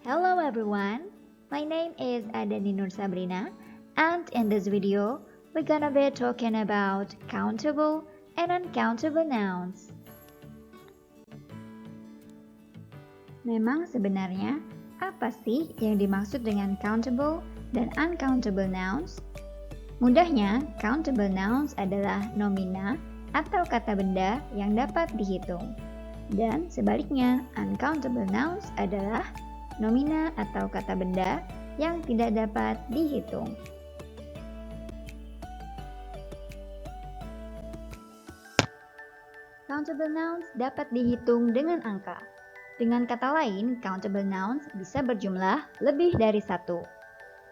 Hello everyone, my name is Adani Nur Sabrina, and in this video, we're gonna be talking about countable and uncountable nouns. Memang sebenarnya, apa sih yang dimaksud dengan countable dan uncountable nouns? Mudahnya, countable nouns adalah nomina atau kata benda yang dapat dihitung. Dan sebaliknya, uncountable nouns adalah nomina atau kata benda yang tidak dapat dihitung. Countable nouns dapat dihitung dengan angka. Dengan kata lain, countable nouns bisa berjumlah lebih dari satu.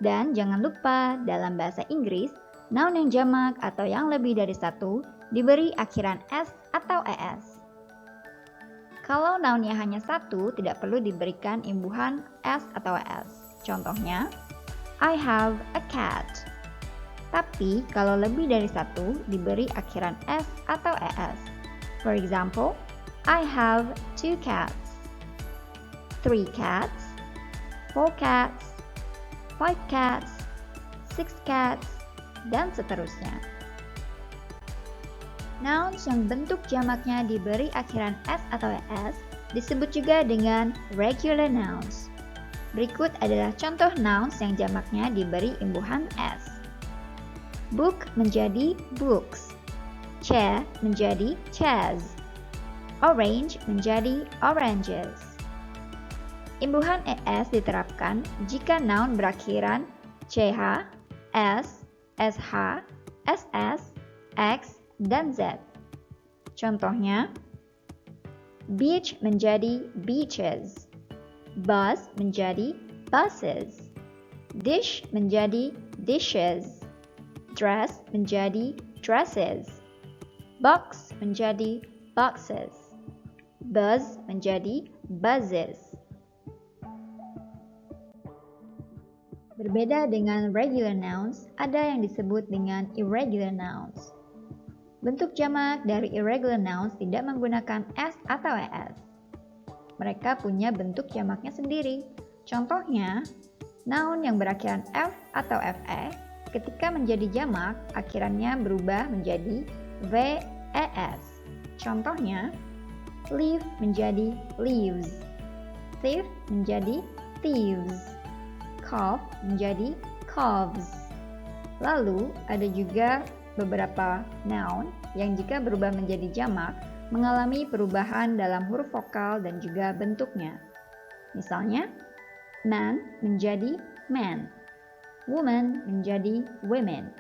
Dan jangan lupa, dalam bahasa Inggris, noun yang jamak atau yang lebih dari satu diberi akhiran s atau es. Kalau nounnya hanya satu, tidak perlu diberikan imbuhan s atau es. Contohnya, I have a cat. Tapi kalau lebih dari satu, diberi akhiran s atau es. For example, I have 2 cats, 3 cats, 4 cats, 5 cats, 6 cats, dan seterusnya. Nouns yang bentuk jamaknya diberi akhiran s atau es disebut juga dengan regular nouns. Berikut adalah contoh nouns yang jamaknya diberi imbuhan s. Book menjadi books, chair menjadi chairs, orange menjadi oranges. Imbuhan es diterapkan jika noun berakhiran ch, s, sh, ss, x, dan z. Contohnya, beach menjadi beaches, bus menjadi buses, dish menjadi dishes, dress menjadi dresses, box menjadi boxes, buzz menjadi buzzes. Berbeda dengan regular nouns, ada yang disebut dengan irregular nouns. Bentuk jamak dari irregular nouns tidak menggunakan s atau es. Mereka punya bentuk jamaknya sendiri. Contohnya, noun yang berakhiran f atau fe ketika menjadi jamak, akhirannya berubah menjadi ves. Contohnya, leaf menjadi leaves, thief menjadi thieves, cough menjadi coughs. Lalu, ada juga beberapa noun yang jika berubah menjadi jamak mengalami perubahan dalam huruf vokal dan juga bentuknya. Misalnya, man menjadi man, woman menjadi women,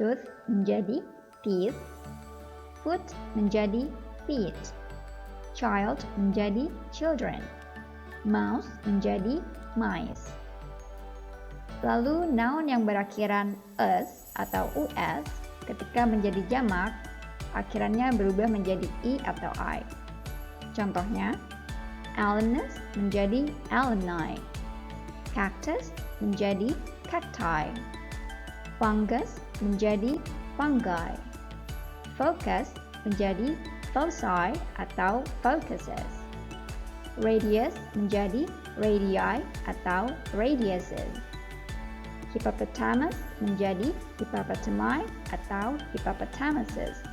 tooth menjadi teeth, foot menjadi feet, child menjadi children, mouse menjadi mice. Lalu noun yang berakhiran us atau us ketika menjadi jamak, akhirannya berubah menjadi i atau i. Contohnya, alumnus menjadi alumni, cactus menjadi cacti, fungus menjadi fungi, focus menjadi foci atau focuses, radius menjadi radii atau radiuses, hippopotamus menjadi hippopotami atau hippopotamuses.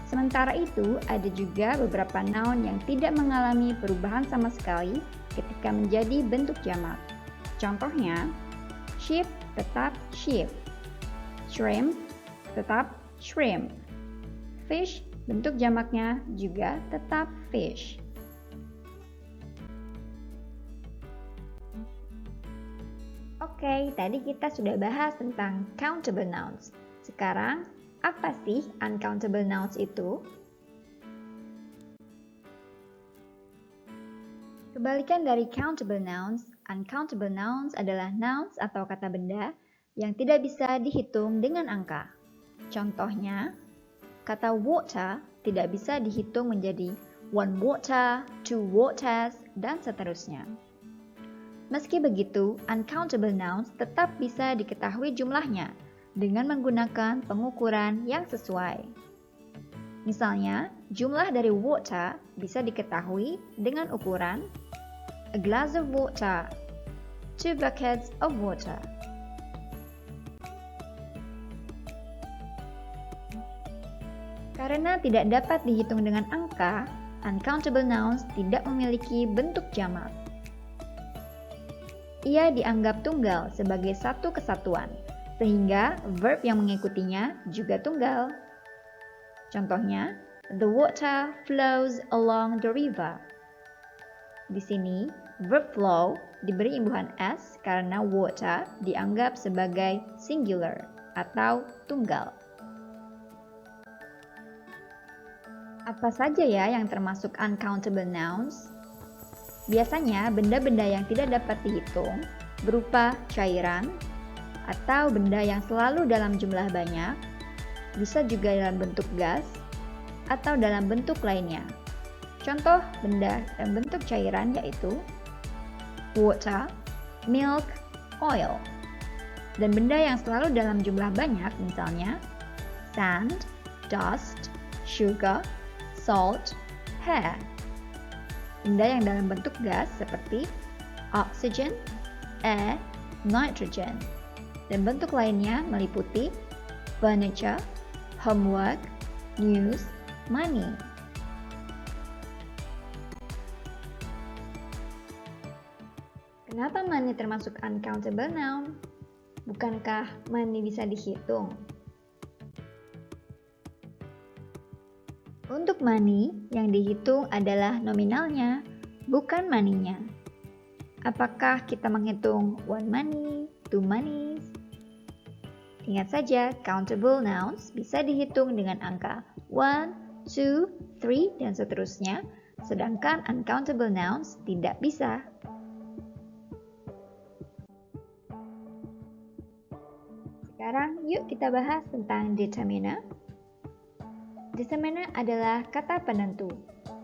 Sementara itu, ada juga beberapa noun yang tidak mengalami perubahan sama sekali ketika menjadi bentuk jamak. Contohnya, sheep tetap sheep, shrimp tetap shrimp, fish bentuk jamaknya juga tetap fish. Oke, tadi kita sudah bahas tentang countable nouns. Sekarang, apa sih uncountable nouns itu? Kebalikan dari countable nouns, uncountable nouns adalah nouns atau kata benda yang tidak bisa dihitung dengan angka. Contohnya, kata water tidak bisa dihitung menjadi one water, two waters, dan seterusnya. Meski begitu, uncountable nouns tetap bisa diketahui jumlahnya dengan menggunakan pengukuran yang sesuai. Misalnya, jumlah dari water bisa diketahui dengan ukuran a glass of water 2 buckets of water. Karena tidak dapat dihitung dengan angka, uncountable nouns tidak memiliki bentuk jamak. Ia dianggap tunggal sebagai satu kesatuan, sehingga verb yang mengikutinya juga tunggal. Contohnya, the water flows along the river. Di sini, verb flow diberi imbuhan s karena water dianggap sebagai singular atau tunggal. Apa saja ya yang termasuk uncountable nouns? Biasanya benda-benda yang tidak dapat dihitung berupa cairan atau benda yang selalu dalam jumlah banyak, bisa juga dalam bentuk gas atau dalam bentuk lainnya. Contoh benda dalam bentuk cairan yaitu water, milk, oil. Dan benda yang selalu dalam jumlah banyak misalnya sand, dust, sugar, salt, hair. Benda yang dalam bentuk gas seperti oxygen, air, nitrogen. Dan bentuk lainnya meliputi furniture, homework, news, money. Kenapa money termasuk uncountable noun? Bukankah money bisa dihitung? Untuk money, yang dihitung adalah nominalnya, bukan money-nya. Apakah kita menghitung one money, two monies? Ingat saja, countable nouns bisa dihitung dengan angka 1, 2, 3, dan seterusnya, sedangkan uncountable nouns tidak bisa. Sekarang yuk kita bahas tentang determiner. Determiner adalah kata penentu.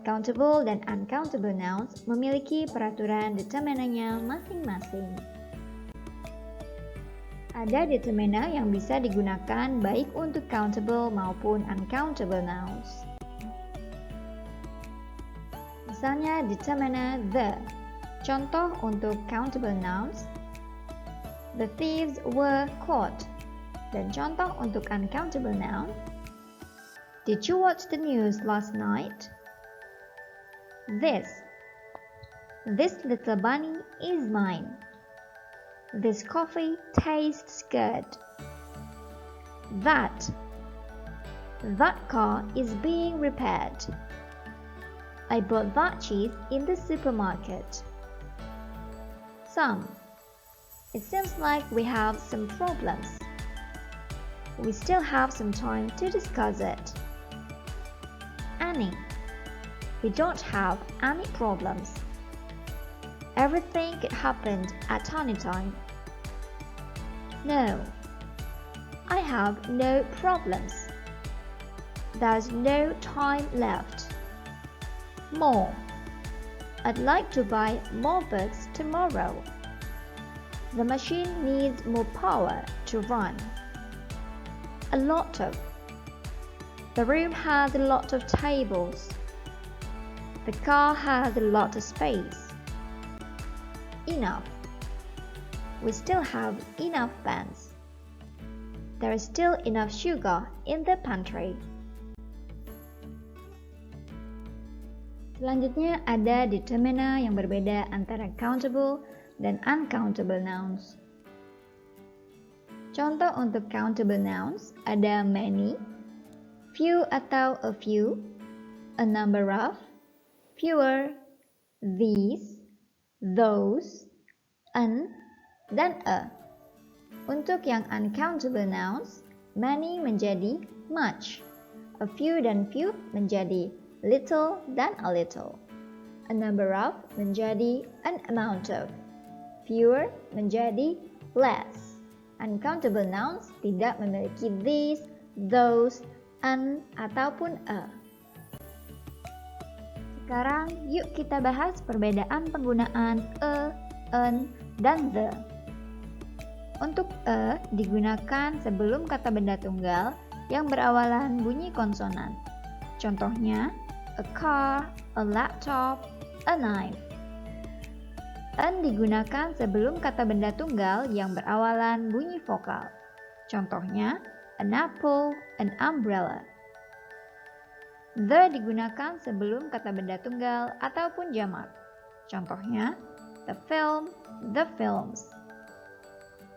Countable dan uncountable nouns memiliki peraturan determinernya masing-masing. Ada determiner yang bisa digunakan baik untuk countable maupun uncountable nouns. Misalnya determiner the. Contoh untuk countable nouns, the thieves were caught. Dan contoh untuk uncountable noun, did you watch the news last night? This little bunny is mine. This coffee tastes good. That car is being repaired. I bought that cheese in the supermarket. It seems like we have some problems. We still have some time to discuss it. Annie, we don't have any problems. Everything could happen at any time. No, I have no problems. There's no time left. More, I'd like to buy more books tomorrow. The machine needs more power to run. A lot of. The room has a lot of tables. The car has a lot of space. Enough. We still have enough pens. There is still enough sugar in the pantry. Selanjutnya ada determiner yang berbeda antara countable dan uncountable nouns. Contoh untuk countable nouns ada many, few atau a few, a number of, fewer, these, those, an, dan a. Untuk yang uncountable nouns, many menjadi much, a few dan few menjadi little dan a little, a number of menjadi an amount of, fewer menjadi less. Uncountable nouns tidak memiliki these, those, an, ataupun a. Sekarang yuk kita bahas perbedaan penggunaan a, an, dan the. Untuk a digunakan sebelum kata benda tunggal yang berawalan bunyi konsonan. Contohnya, a car, a laptop, a knife. An digunakan sebelum kata benda tunggal yang berawalan bunyi vokal. Contohnya, an apple, an umbrella. The digunakan sebelum kata benda tunggal ataupun jamak. Contohnya, the film, the films.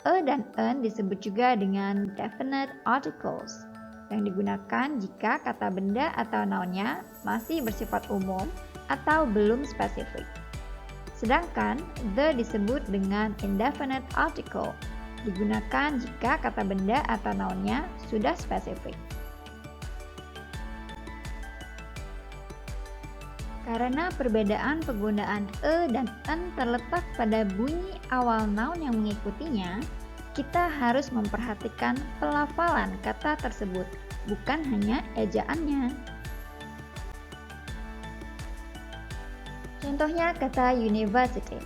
A dan an disebut juga dengan definite articles yang digunakan jika kata benda atau nounnya masih bersifat umum atau belum spesifik. Sedangkan the disebut dengan indefinite article, digunakan jika kata benda atau nounnya sudah spesifik. Karena perbedaan penggunaan e dan an terletak pada bunyi awal noun yang mengikutinya, kita harus memperhatikan pelafalan kata tersebut, bukan hanya ejaannya. Contohnya kata university.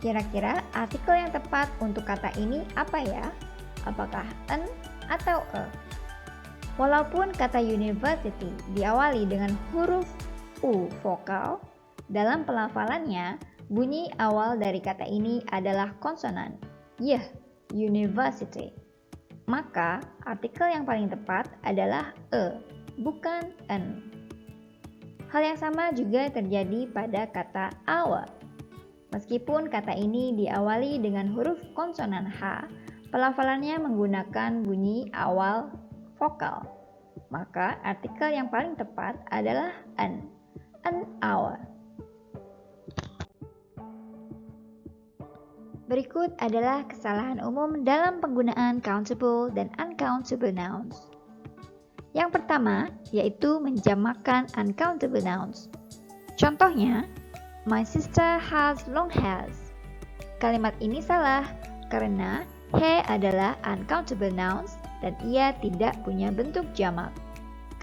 Kira-kira artikel yang tepat untuk kata ini apa ya? Apakah an atau e? Walaupun kata university diawali dengan huruf U vokal, dalam pelafalannya, bunyi awal dari kata ini adalah konsonan. Yeh, university. Maka, artikel yang paling tepat adalah e, bukan an. Hal yang sama juga terjadi pada kata our. Meskipun kata ini diawali dengan huruf konsonan H, pelafalannya menggunakan bunyi awal vokal. Maka artikel yang paling tepat adalah an hour. Berikut adalah kesalahan umum dalam penggunaan countable dan uncountable nouns. Yang pertama, yaitu menjamakkan uncountable nouns. Contohnya, my sister has long hairs. Kalimat ini salah karena hair adalah uncountable nouns dan ia tidak punya bentuk jamak.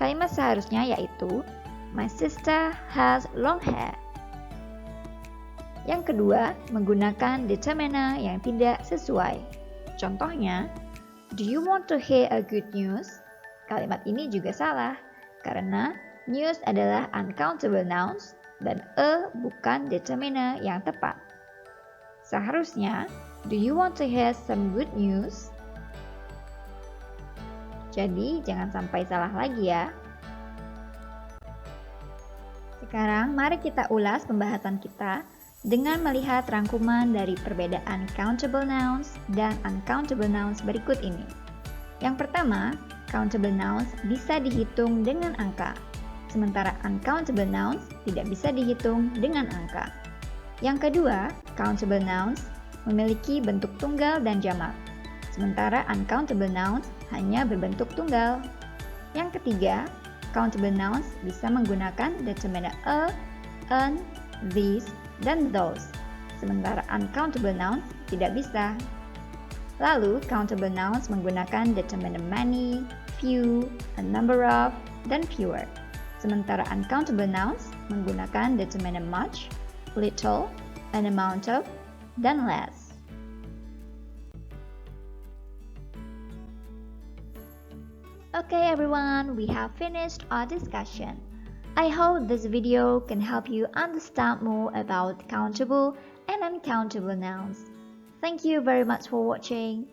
Kalimat seharusnya yaitu my sister has long hair. Yang kedua, menggunakan determiner yang tidak sesuai. Contohnya, do you want to hear a good news? Kalimat ini juga salah, karena news adalah uncountable nouns dan a bukan determiner yang tepat. Seharusnya, do you want to hear some good news? Jadi, jangan sampai salah lagi ya. Sekarang, mari kita ulas pembahasan kita dengan melihat rangkuman dari perbedaan countable nouns dan uncountable nouns berikut ini. Yang pertama, countable nouns bisa dihitung dengan angka, sementara uncountable nouns tidak bisa dihitung dengan angka. Yang kedua, countable nouns memiliki bentuk tunggal dan jamak, sementara uncountable nouns hanya berbentuk tunggal. Yang ketiga, countable nouns bisa menggunakan determiner a, an, these, dan those, sementara uncountable nouns tidak bisa. Lalu, countable nouns menggunakan determiner many, few, a number of, dan fewer, sementara uncountable nouns menggunakan determiner much, little, an amount of, dan less. Okay everyone, we have finished our discussion. I hope this video can help you understand more about countable and uncountable nouns. Thank you very much for watching.